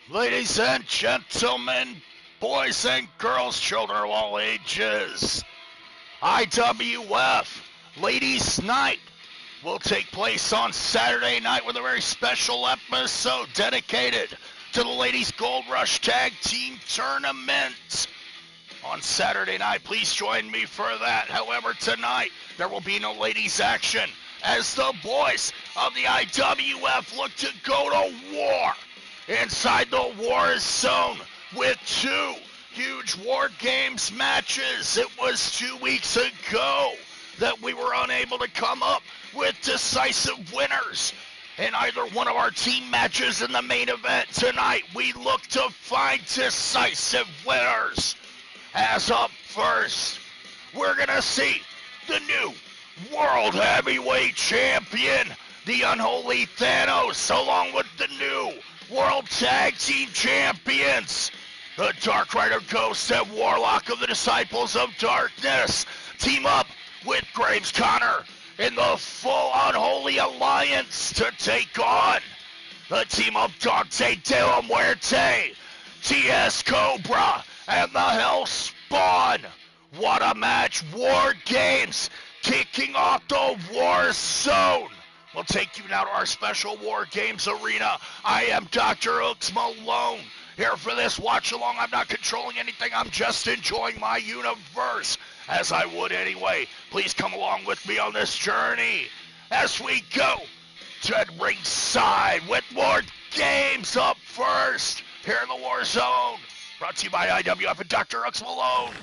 Ladies and gentlemen, boys and girls, children of all ages, IWF Ladies Night will take place on Saturday night with a very special episode dedicated to the Ladies Gold Rush Tag Team Tournament. On Saturday night, please join me for that. However, tonight, there will be no ladies action as the boys of the IWF look to go to war inside the war zone with two huge War Games matches. It was 2 weeks ago that we were unable to come up with decisive winners in either one of our team matches in the main event. Tonight, we look to find decisive winners. As up first, we're going to see the new World Heavyweight Champion, the Unholy Thanos, along with the new World Tag Team Champions, the Dark Rider Ghost and Warlock of the Disciples of Darkness, team up with Graves Connor in the full Unholy Alliance to take on the team of Dante De La Muerte, TS Cobra, and the Hellspawn. What a match. War Games kicking off the War Zone. We'll take you now to our special War Games arena. I am DrHooksMalone here for this watch along. I'm not controlling anything. I'm just enjoying my universe, as I would anyway. Please come along with me on this journey as we go to ringside with War Games up first here in the War Zone. Brought to you by IWF and DrHooksMalone.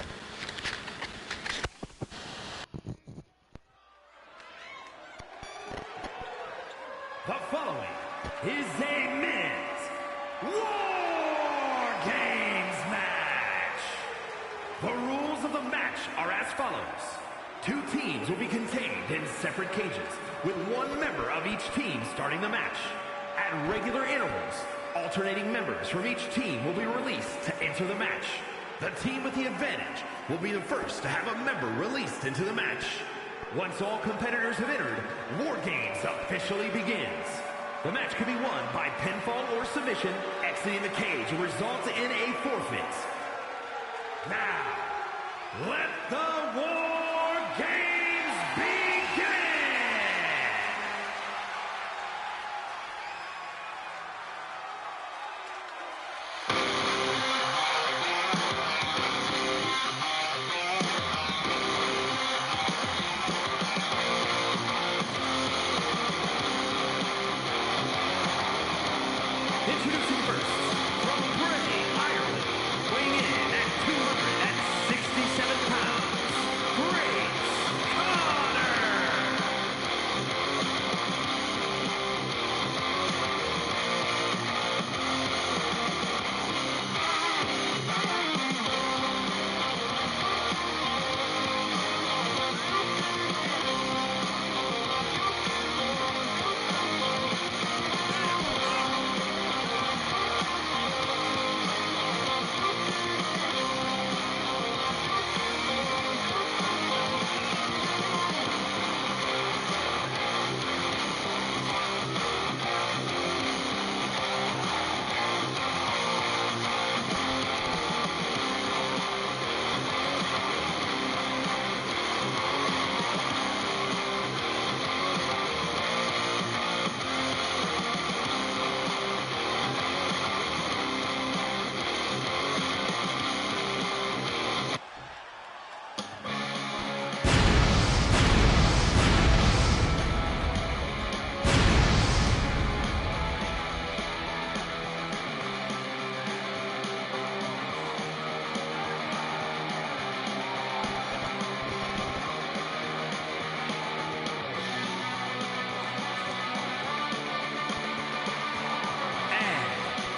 The following is a men's War Games match. The rules of the match are as follows. 2 teams will be contained in separate cages, with 1 member of each team starting the match. At regular intervals, alternating members from each team will be released to enter the match. The team with the advantage will be the first to have a member released into the match. Once all competitors have entered, War Games officially begins. The match can be won by pinfall or submission. Exiting the cage will result in a forfeit. Now, let the War Games begin! Introducing first, from Bray, Ireland, weighing in at 267 pounds, Graves Connor.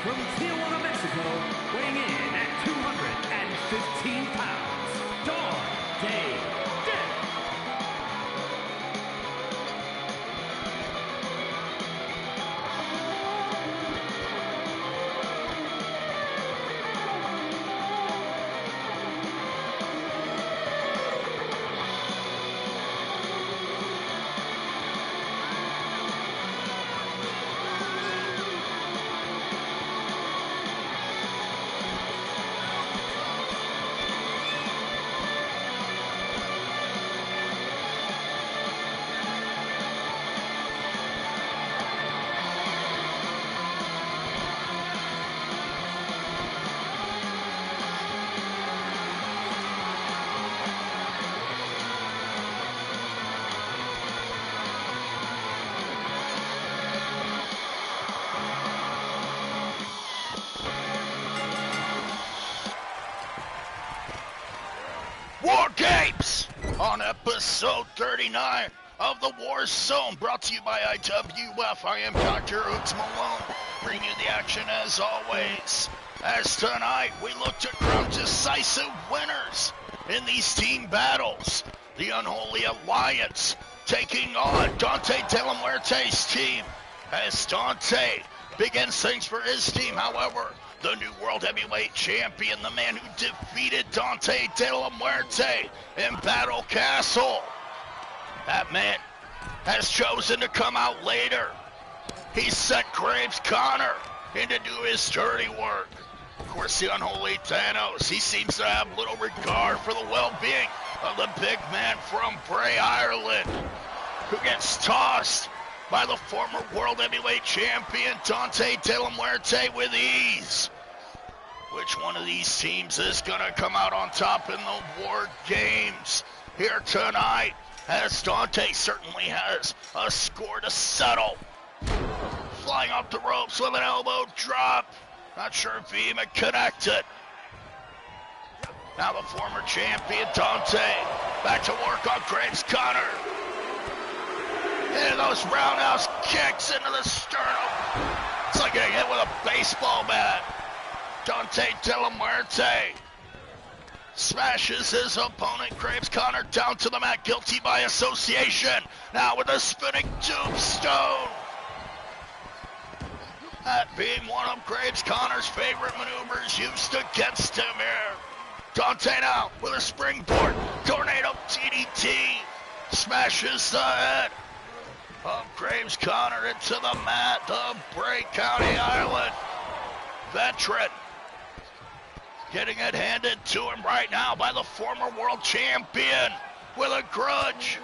From Tijuana, Mexico, weighing in at 215 pounds, Dante De. episode 39 of the Warzone, brought to you by IWF. I am DrHooksMalone, bringing you the action as always. As tonight, we look to crown decisive winners in these team battles. The Unholy Alliance taking on Dante De La Muerte's team, as Dante begins things for his team. However, the new World Heavyweight Champion, the man who defeated Dante De La Muerte in Battle Castle, that man has chosen to come out later. He sent Graves Connor in to do his dirty work. Of course, the Unholy Thanos, he seems to have little regard for the well-being of the big man from Bray, Ireland, who gets tossed by the former World Heavyweight Champion Dante De La Muerte with ease. Which one of these teams is going to come out on top in the War Games here tonight, as Dante certainly has a score to settle. Flying off the ropes with an elbow drop. Not sure if he even connected. Now the former champion Dante back to work on Graves Connor. Into those roundhouse kicks into the sternum. It's like getting hit with a baseball bat. Dante De La Muerte smashes his opponent, Graves Connor, down to the mat, guilty by association. Now with a spinning tombstone. That being one of Graves Connor's favorite maneuvers used against him here. Dante now with a springboard, tornado DDT, smashes the head of Graves Connor into the mat. The Bray County Island veteran getting it handed to him right now by the former world champion with a grudge.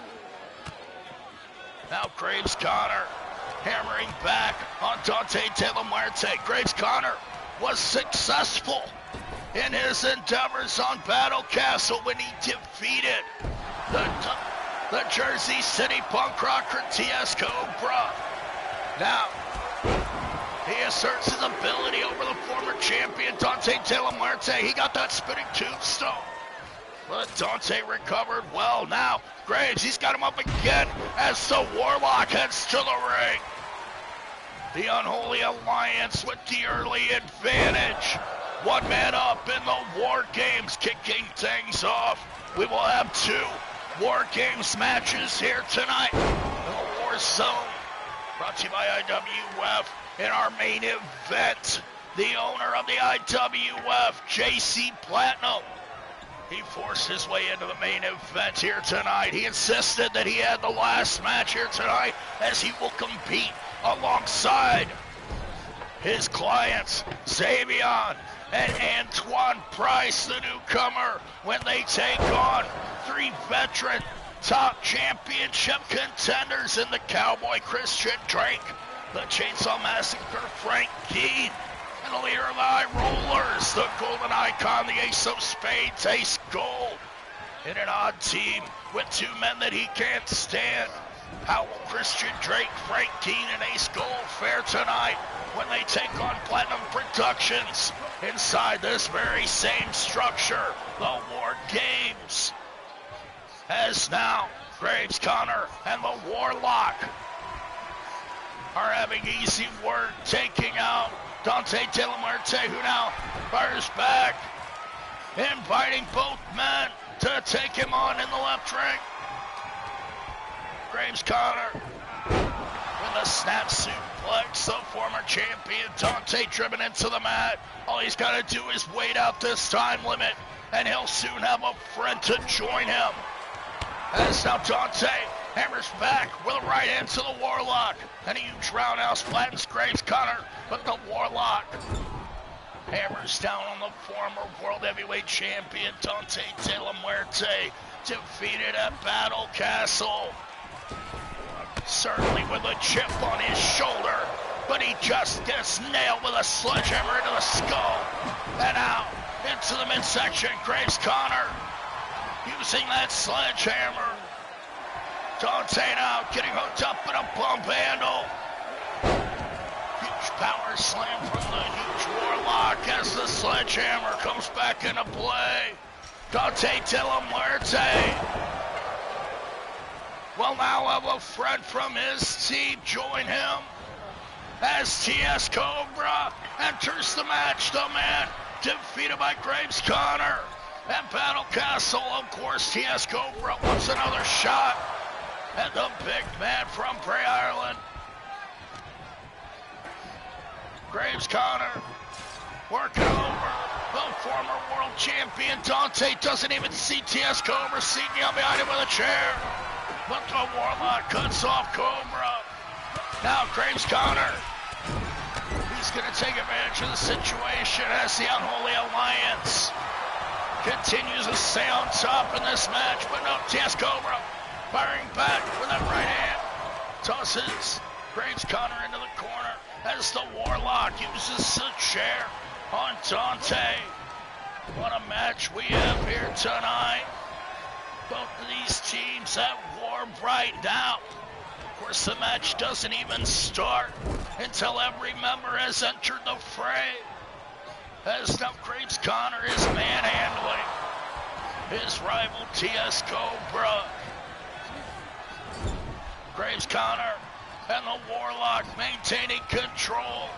Now Graves Connor hammering back on Dante De La Muerte. Graves Connor was successful in his endeavors on Battle Castle when he defeated the Jersey City punk rocker T.S. Cobra. Now, he asserts his ability over the former champion Dante De La Muerte. He got that spinning tombstone, but Dante recovered well. Now, Graves, he's got him up again as the Warlock heads to the ring. The Unholy Alliance with the early advantage. One man up in the War Games, kicking things off. We will have two War Games matches here tonight in the War Zone, brought to you by IWF. In our main event, the owner of the IWF, JC Platinum, he forced his way into the main event here tonight. He insisted that he had the last match here tonight, as he will compete alongside his clients, Xavion and Antoine Price, the newcomer, when they take on three veteran top championship contenders in the Cowboy Christian Drake, the Chainsaw Massacre Frank Keane, and the leader of the High Rollers, the Golden Icon, the Ace of Spades, Ace Gold, in an odd team with two men that he can't stand. How will Christian Drake, Frank Keane, and Ace Gold fare tonight when they take on Platinum Productions inside this very same structure, the War Games? As now, Graves Connor and the Warlock are having easy work taking out Dante De La Muerte, who now fires back, inviting both men to take him on in the left ring. Graves Connor with a snap suplex, the former champion Dante driven into the mat. All he's got to do is wait out this time limit, and he'll soon have a friend to join him. As now Dante hammers back with a right hand to the Warlock, and a huge roundhouse flattens Graves Connor, but the Warlock hammers down on the former World Heavyweight Champion Dante De La Muerte, defeated at Battle Castle. Certainly with a chip on his shoulder, but he just gets nailed with a sledgehammer into the skull. And out into the midsection, Graves Connor using that sledgehammer. Dante now getting hooked up in a bump handle. Huge power slam from the huge Warlock as the sledgehammer comes back into play. Dante De La Muerte will now have a friend from his team join him as TS Cobra enters the match. The man defeated by Graves Connor at Battle Castle. Of course, TS Cobra wants another shot at the big man from Bray, Ireland. Graves Connor working over the former world champion. Dante doesn't even see TS Cobra sneaking up behind him with a chair. But the Warlock cuts off Cobra. Now Graves Connor, he's going to take advantage of the situation as the Unholy Alliance continues to stay on top in this match. But no, TS Cobra firing back with that right hand. Tosses Graves Connor into the corner as the Warlock uses the chair on Dante. What a match we have here tonight. Both of these teams at war right now. Of course, the match doesn't even start until every member has entered the fray. As now Graves Connor is manhandling his rival TS Cobra. Graves Connor and the Warlock maintaining control.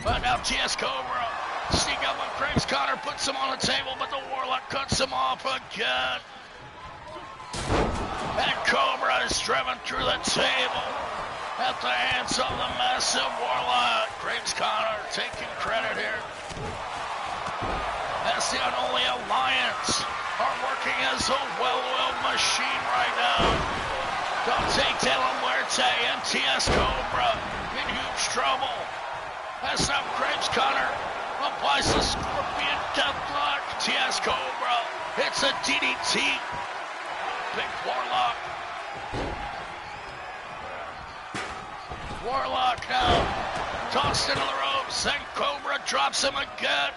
But now TS Cobra sneak up on Graves Connor, puts him on the table, but the Warlock cuts him off again. And Cobra is driven through the table at the hands of the massive Warlock. Graves Connor taking credit here as the Unholy Alliance are working as a well-oiled machine right now. Dante De La Muerte and TS Cobra in huge trouble. As now Graves Connor applies the Scorpion Deathlock. TS Cobra hits a DDT. Big Warlock. Warlock now tossed into the ropes, and Cobra drops him again.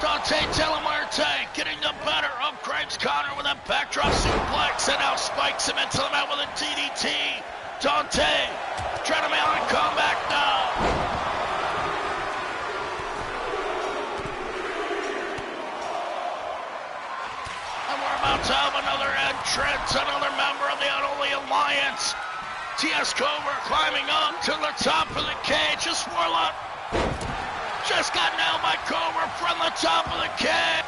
Dante De La Muerte getting the better of Graves Connor with a backdrop suplex, and now spikes him into the mat with a DDT. Dante trying to make a comeback now. And we're about to have another entrance, another member of the Unholy Alliance. TS Cobra climbing up to the top of the cage. This Warlock just got nailed by Cobra from the top of the cage.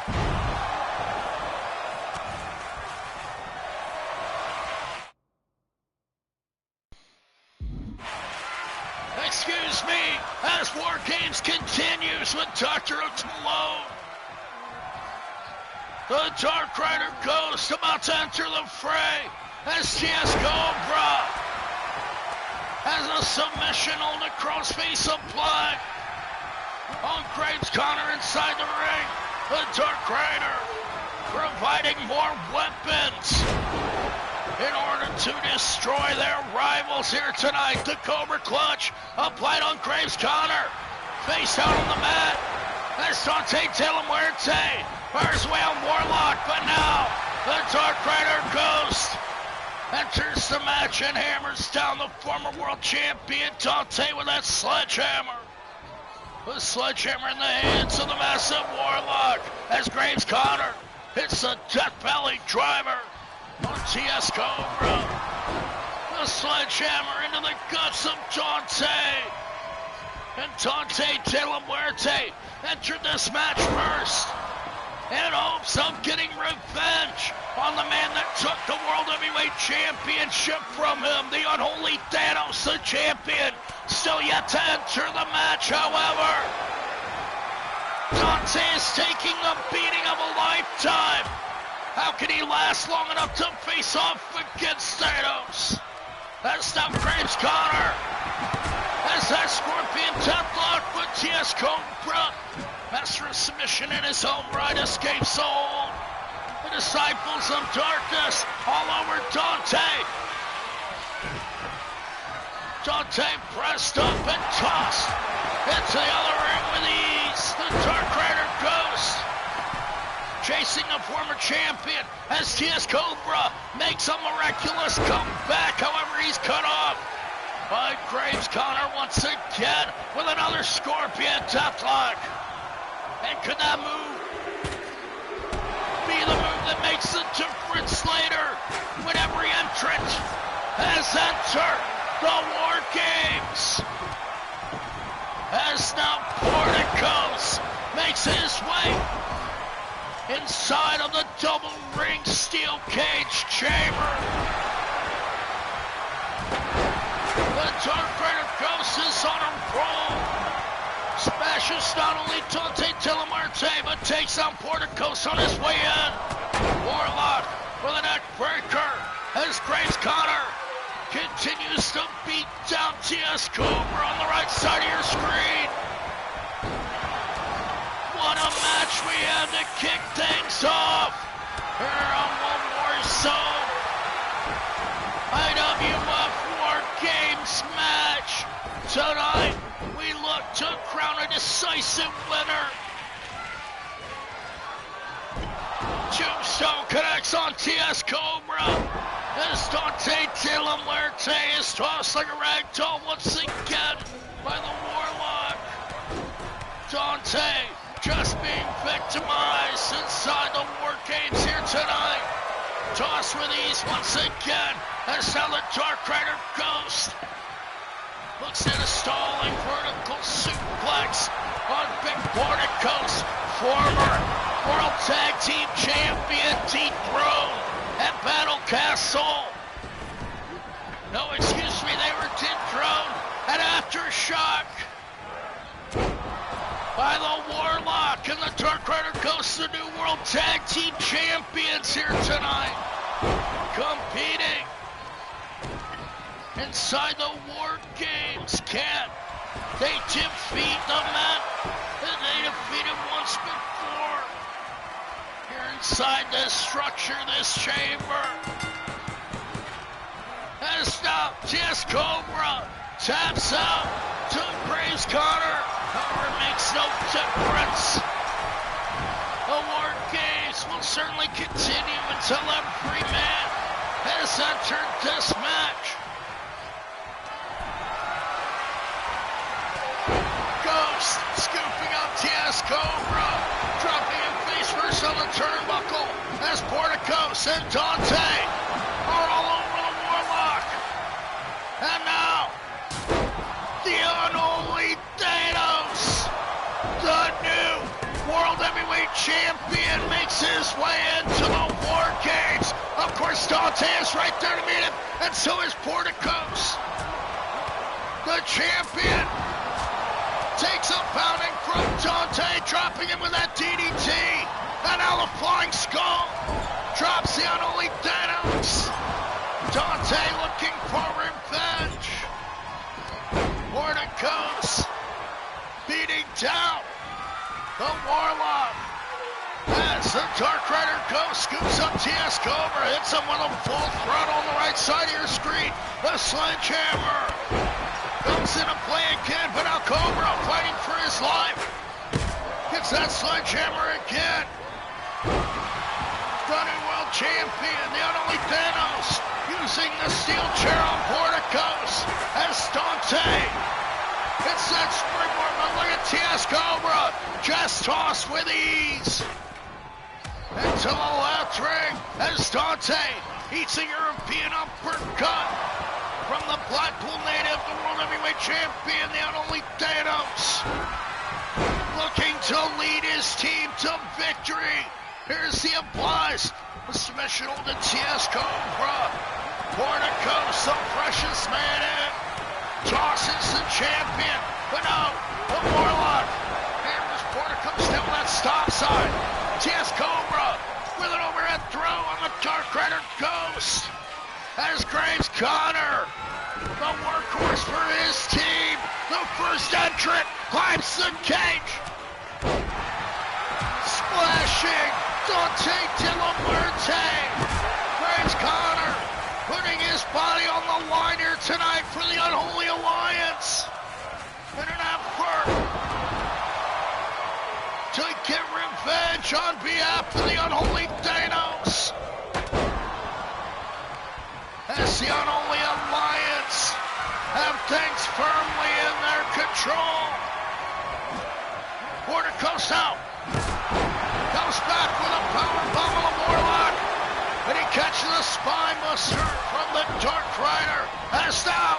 Excuse me, as War Games continues with DrHooksMalone. The Dark Rider Ghost about to enter the fray as TS Cobra has a submission on the crossface applied on Graves Connor inside the ring. The Dark Rider providing more weapons in order to destroy their rivals here tonight. The Cobra Clutch applied on Graves Connor. Face out on the mat as Dante De La Muerte fires away on Warlock, but now the Dark Rider Ghost enters the match and hammers down the former world champion Dante with that sledgehammer. The sledgehammer in the hands of the massive Warlock as Graves Connor hits the Death Valley driver on TS Cobra. The sledgehammer into the guts of Dante. And Dante De La Muerte entered this match first in hopes of getting revenge on the man that took the World Heavyweight Championship from him, the Unholy Thanos, the champion, still yet to enter the match, however. Dante is taking the beating of a lifetime. How can he last long enough to face off against Thanos? That's now Graves Connor. As that Scorpion Deathlock with TS Cobra. Master of submission in his own right, escapes all. The Disciples of Darkness all over Dante. Dante pressed up and tossed into the other ring with ease. The Dark Rider Ghost chasing the former champion as TS Cobra makes a miraculous comeback. However, he's cut off by Graves Connor once again with another Scorpion Deathlock. And could that move be the move that makes the difference later when every entrant has entered the War Games. As now Porticos makes his way inside of the double ring steel cage chamber. The Dark Rider Ghost is on a roll. Smashes not only Dante Tillamarte, but takes on Porticos on his way in. Warlock with a neck breaker as Graves Connor continues to beat down TS Cobra on the right side of your screen. What a match we have to kick things off here on WARZONE. IWF War Games match. Tonight, we look to crown a decisive winner. Tombstone connects on TS Cobra as Dante Tillamarte is tossed like a rag doll once again by the Warlock. Dante just being victimized inside the War Games here tonight. Tossed with ease once again as now the Dark Rider Ghost looks at a stalling vertical suplex on Big Porticos, former World Tag Team Champion, dethroned at Battle Castle. No, excuse me, they were dethroned at Aftershock by the Warlock and the Dark Rider Ghost, the new World Tag Team Champions here tonight, competing inside the War Games. Can they defeat the men that they defeated once before here inside this structure, this chamber? As now TS Cobra taps out to Graves Connor. However, it makes no difference. The War Games will certainly continue until every man has entered this match. Ghost scooping up TS Cobra, dropping him face first on the turnbuckle as Porticos and Dante are all over the Warlock. And now, the unholy Thanos, the new World Heavyweight Champion, makes his way into the War Games. Of course, Dante is right there to meet him, and so is Porticos. The champion takes a pounding from Dante, dropping him with that DDT. And now the Flying Skull drops the unholy Thanos. Dante looking for revenge. Porticos beating down the Warlock as the Dark Rider Ghost scoops up TS Cobra, hits him with a full throttle on the right side of your screen. The sledgehammer comes into play again, but now Cobra fighting for his life. Gets that sledgehammer again. The new world champion, the unholy Thanos, using the steel chair on Porticos as Dante hits that springboard, but look at TS Cobra, just tossed with ease. Into the left ring as Dante eats a European uppercut from the Blackpool native, the World Heavyweight Champion, the unholy Thanos, looking to lead his team to victory. Here's the applies. The submission hold to TS Cobra. Porticos, the freshest man in, tosses the champion, but no, the Warlock. Here's Porticos down that stop sign. TS Cobra with an overhead throw on the Dark Rider Ghost. As Graves Connor, the workhorse for his team, the first entrant, climbs the cage. Splashing Dante Tillamarte. Graves Connor putting his body on the line here tonight for the Unholy Alliance in an effort to get revenge on behalf of the Unholy Thanos. As the Unholy Alliance have things firmly in their control. Porticos out. Comes back with a powerbomb of the Warlock. catches a spine buster from the Dark Rider. As now,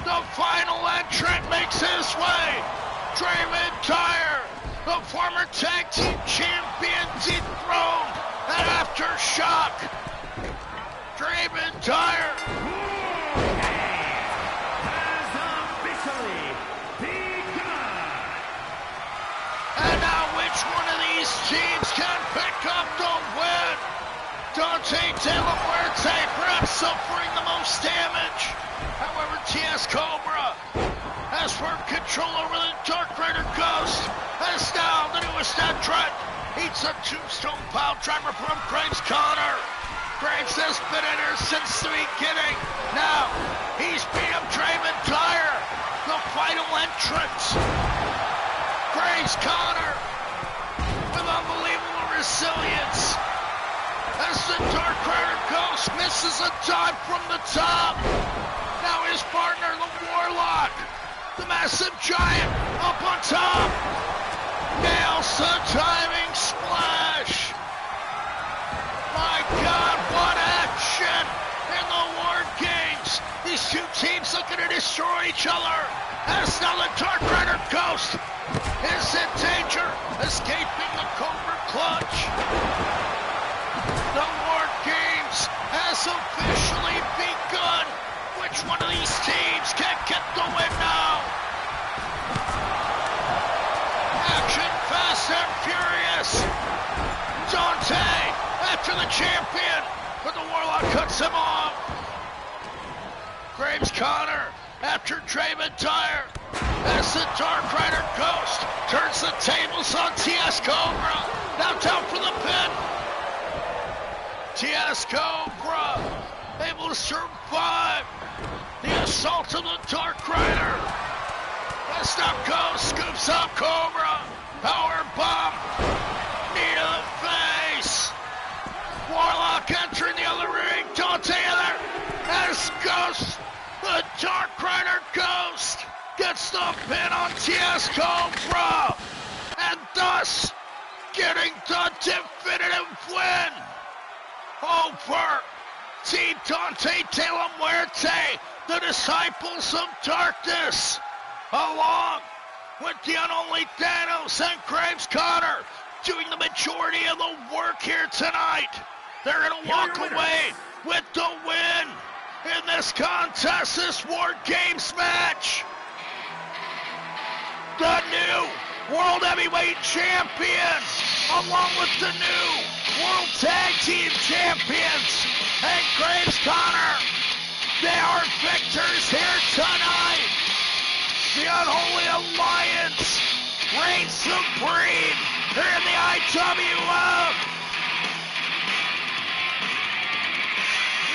the final entrant makes his way. Drew McIntyre, the former tag team champion, dethroned at Aftershock. Drew McIntyre has officially begun. And now which one of these teams can pick up the win? Dante De La Muerte perhaps suffering the most damage. However, TS Cobra has firm control over the Dark Rider Ghost. As now the newest entrant eats a tombstone pile driver from Graves Connor. Graves has been in here since the beginning. Now he's beat up Drew McIntyre, the final entrant. Graves Connor with unbelievable resilience as the Dark Rider Ghost misses a dive from the top. Now his partner, the Warlock, the massive giant, up on top. Nails the diving splash. My God, what action in the War Games. These two teams looking to destroy each other. As now the Dark Rider Ghost is in danger, escaping the Cobra Clutch. The War Games has officially begun. Which one of these teams can get the win now? Action fast and furious. Dante after the champion, but the Warlock cuts him off. Graves Connor after Drew McIntyre as the Dark Rider Ghost turns the tables on TS Cobra. Now down for the pin. TS Cobra able to survive the assault of the Dark Rider. As now Ghost scoops up Cobra. Power bomb. Knee to the face. Warlock entering the other ring. Dante in there. As Ghost, the Dark Rider Ghost, gets the pin on TS Cobra. And thus getting the definitive win over Team Dante De La Muerte, the Disciples of Darkness, along with the unholy Thanos and Graves Connor, doing the majority of the work here tonight. They're going to walk away with the win in this contest, this War Games match. The new World Heavyweight Champion, along with the new World Tag Team Champions, and Graves Connor, they are victors here tonight. The Unholy Alliance reigns supreme here in the IWF.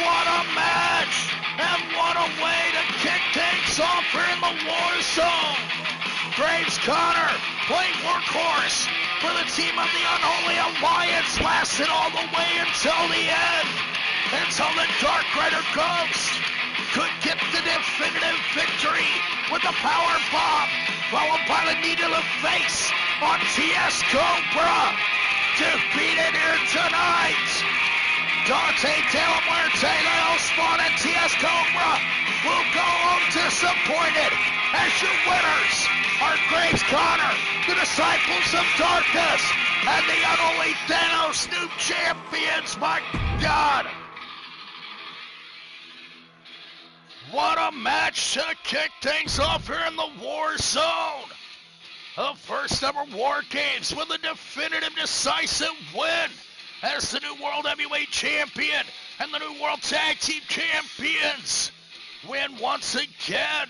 What a match, and what a way to kick things off here in the War Zone. Graves Connor, playing workhorse for the team of the Unholy Alliance, lasted all the way until the end. Until the Dark Rider Ghost could get the definitive victory with a power bomb, followed by the knee to the face on TS Cobra. Defeated here tonight. Dante De La Muerte, the L-Spawn, and TS Cobra will go home disappointed as your winners are Graves Connor, the Disciples of Darkness, and the Unholy Thanos, new champions. My God. What a match to kick things off here in the War Zone. The first ever War Games with a definitive, decisive win as the new World Heavyweight Champion and the new World Tag Team Champions win once again.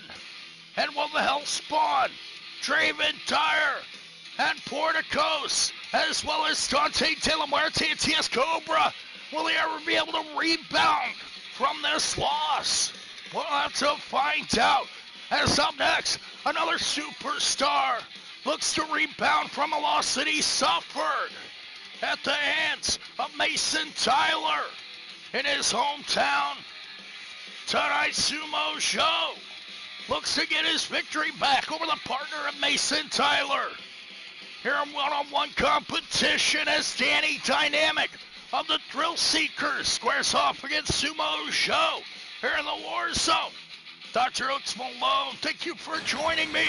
And will the Hellspawn, Drew McIntyre, and Porticos, as well as Dante De La Muerte and TS Cobra, will they ever be able to rebound from this loss? We'll have to find out. As up next, another superstar looks to rebound from a loss that he suffered at the hands of Mason Tyler in his hometown. Tonight, Sumo Jho looks to get his victory back over the partner of Mason Tyler. Here in one-on-one competition as Danny Dynamic of the Thrill Seekers squares off against Sumo Jho here in the War Zone. DrHooksMalone, thank you for joining me.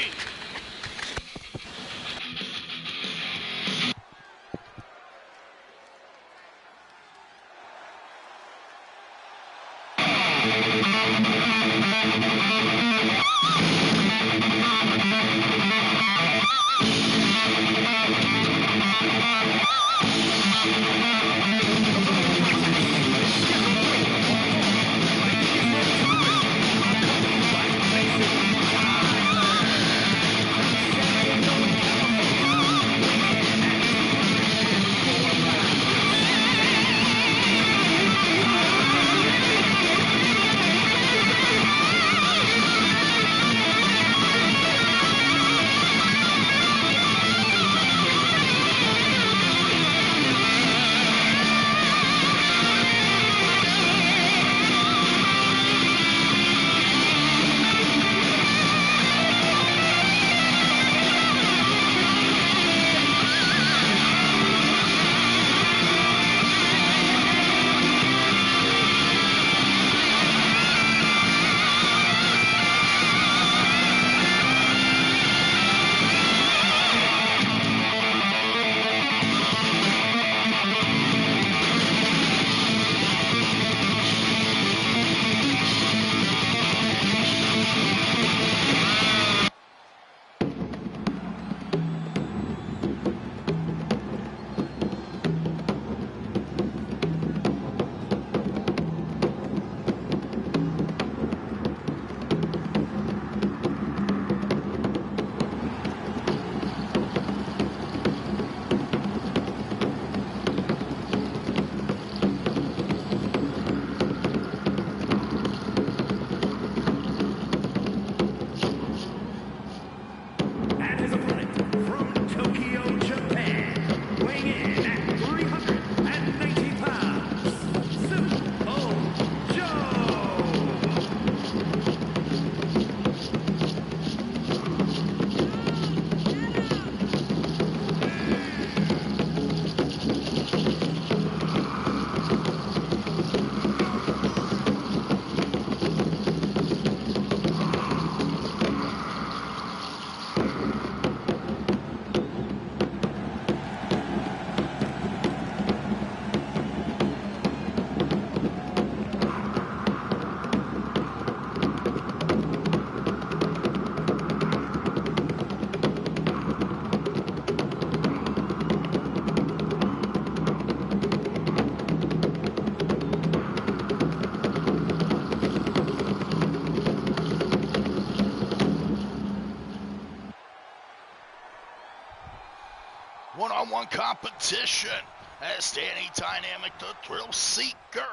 One-on-one competition as Danny Dynamic, the Thrill Seeker,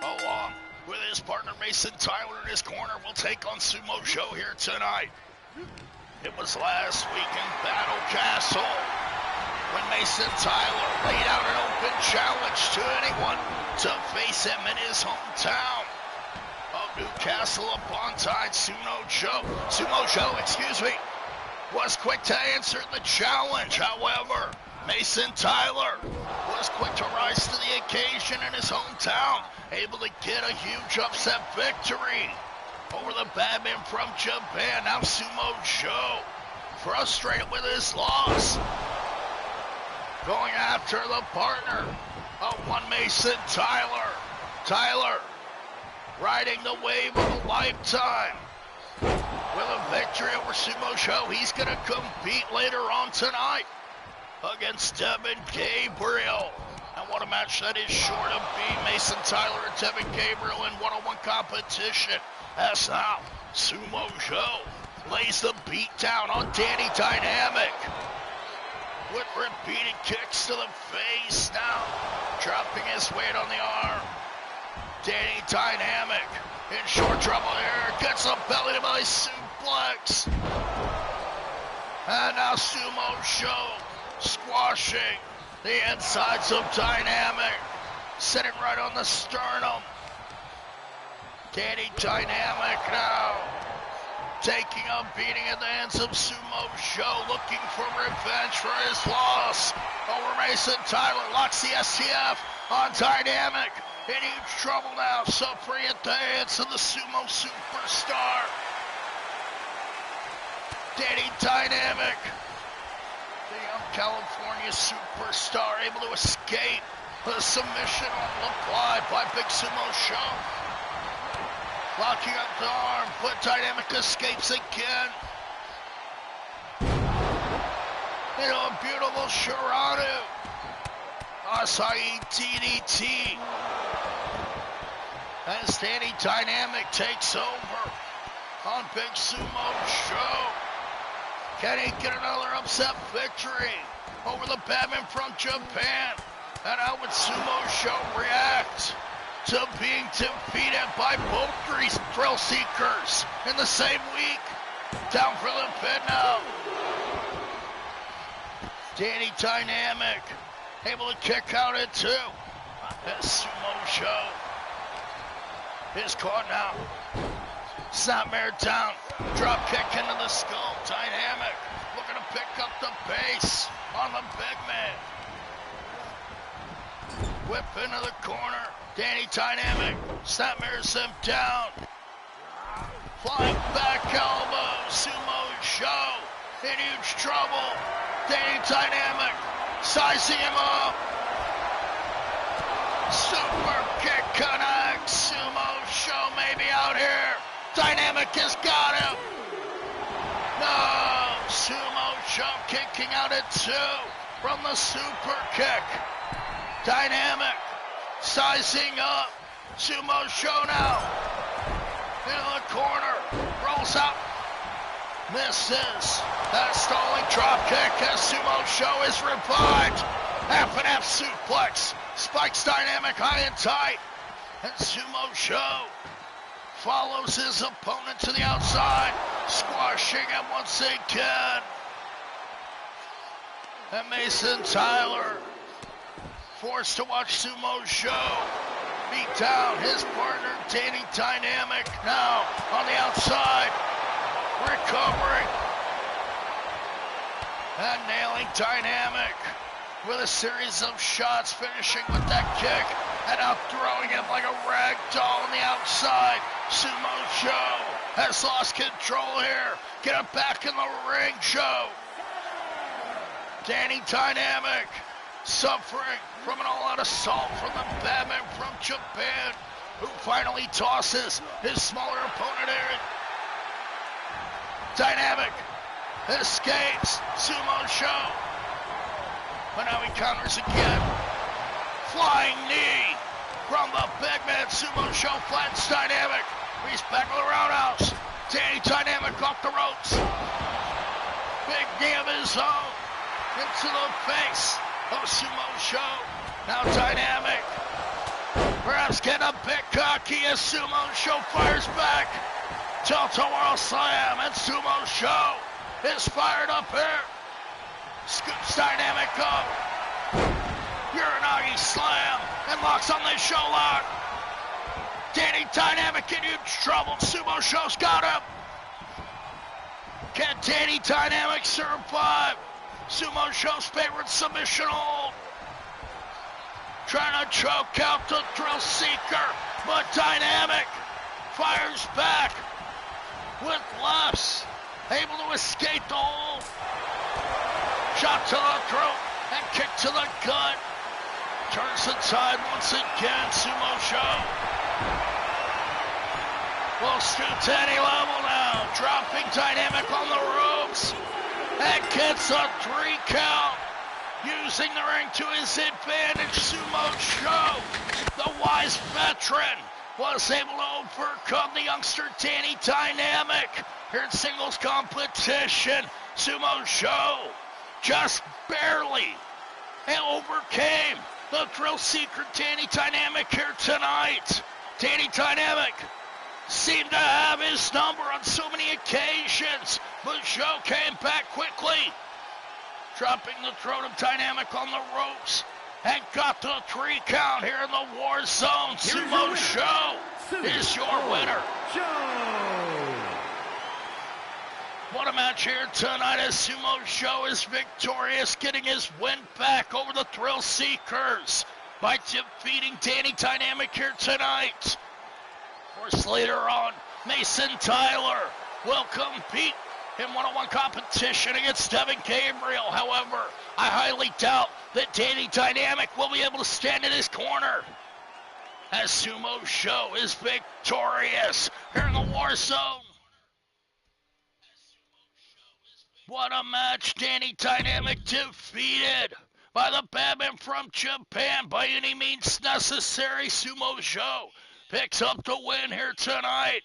along with his partner Mason Tyler in his corner, will take on Sumo Jho here tonight. It was last week in Battle Castle when Mason Tyler laid out an open challenge to anyone to face him in his hometown of Newcastle upon Tyne. Sumo Jho, was quick to answer the challenge. However, Mason Tyler was quick to rise to the occasion in his hometown, able to get a huge upset victory over the Batman from Japan. Now Sumo Jho, frustrated with his loss, going after the partner of one Mason Tyler. Tyler riding the wave of a lifetime. With a victory over Sumo Jho, he's going to compete later on tonight against Devin Gabriel. And what a match that is sure to be. Mason Tyler and Devin Gabriel in one-on-one competition. As now, Sumo Jho lays the beat down on Danny Dynamic with repeated kicks to the face. Now, dropping his weight on the arm. Danny Dynamic in short trouble here, gets a belly to belly suplex. And now Sumo Jho squashing the insides of Dynamic, sitting right on the sternum. Danny Dynamic now taking a beating at the hands of Sumo Jho, looking for revenge for his loss over Mason Tyler. Locks the STF on Dynamic. In huge trouble now, suffering at the hands of the Sumo Superstar. Danny Dynamic, the young California Superstar, able to escape the submission applied by Big Sumo Jho. Locking up the arm, but Dynamic escapes again. Into a beautiful Shiranu. Acai DDT. As Danny Dynamic takes over on Big Sumo Jho. Can he get another upset victory over the Batman from Japan? And how would Sumo Jho react to being defeated by both thrill seekers in the same week? Down for the pin now. Danny Dynamic able to kick out at 2. As Sumo Jho is caught now. Snapmare down. Drop kick into the skull. Dynamic looking to pick up the pace on the big man. Whip into the corner. Danny Dynamic snapmares him down. Flying back elbow. Sumo Jho in huge trouble. Danny Dynamic sizing him up. Super kick connects. Sumo Jho may be out here. Dynamic has got him. No. Sumo Jho kicking out at 2 from the super kick. Dynamic sizing up. Sumo Jho now. Into the corner. Rolls out. Misses. That stalling drop kick as Sumo Jho is revived. Half and half suplex. Spikes Dynamic high and tight. And Sumo Jho follows his opponent to the outside. Squashing him once again. And Mason Tyler forced to watch Sumo Jho beat down his partner Danny Dynamic. Now on the outside. Recovering. And nailing Dynamic with a series of shots, finishing with that kick and out throwing him like a rag doll on the outside. Sumo Jho has lost control here. Get him back in the ring, Jho. Danny Dynamic suffering from an all-out assault from the Batman from Japan, who finally tosses his smaller opponent here. Dynamic escapes Sumo Jho, but now he counters again. Flying knee from the big man. Sumo Jho flattens Dynamic. He's back with a roundhouse. Danny Dynamic off the ropes. Big knee of his own into the face of Sumo Jho. Now Dynamic perhaps getting a bit cocky as Sumo Jho fires back. Tilt-a-whirl slam, and Sumo Jho is fired up here. Scoops Dynamic up. Uranagi slam, and locks on the show lock. Danny Dynamic in huge trouble. Sumo Jho's got him. Can Danny Dynamic survive Sumo Jho's favorite submission hold? Trying to choke out the thrill seeker, but Dynamic fires back with lefts, able to escape the hold. Shot to the throat and kick to the gut. Turns the tide once again. Sumo Jho will stoop to any level now. Dropping Dynamic on the ropes and gets a 3 count. Using the ring to his advantage, Sumo Jho, the wise veteran, was able to overcome the youngster Danny Dynamic here in singles competition. Sumo Jho just barely overcame the thrill seeker Danny Dynamic here tonight. Danny Dynamic seemed to have his number on so many occasions, but Jho came back quickly, dropping the throat of Dynamic on the ropes, and got the 3 count here in the war zone. Sumo Jho is your winner. match here tonight as Sumo Jho is victorious, getting his win back over the Thrill Seekers by defeating Danny Dynamic here tonight. Of course, later on, Mason Tyler will compete in one-on-one competition against Devin Gabriel. However, I highly doubt that Danny Dynamic will be able to stand in his corner as Sumo Jho is victorious here in the Warzone. What a match. Danny Dynamic defeated by the Batman from Japan by any means necessary. Sumo Jho picks up the win here tonight.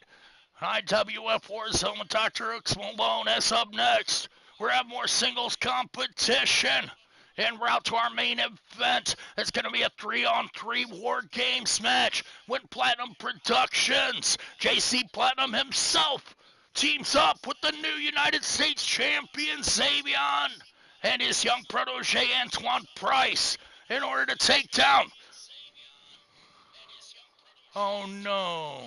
IWF Warzone with DrHooksMalone. That's up next. We're having more singles competition en route to our main event. It's going to be a 3-on-3 War Games match with Platinum Productions. JC Platinum himself teams up with the new United States champion Xavion and his young protege Antoine Price in order to take down. Oh no.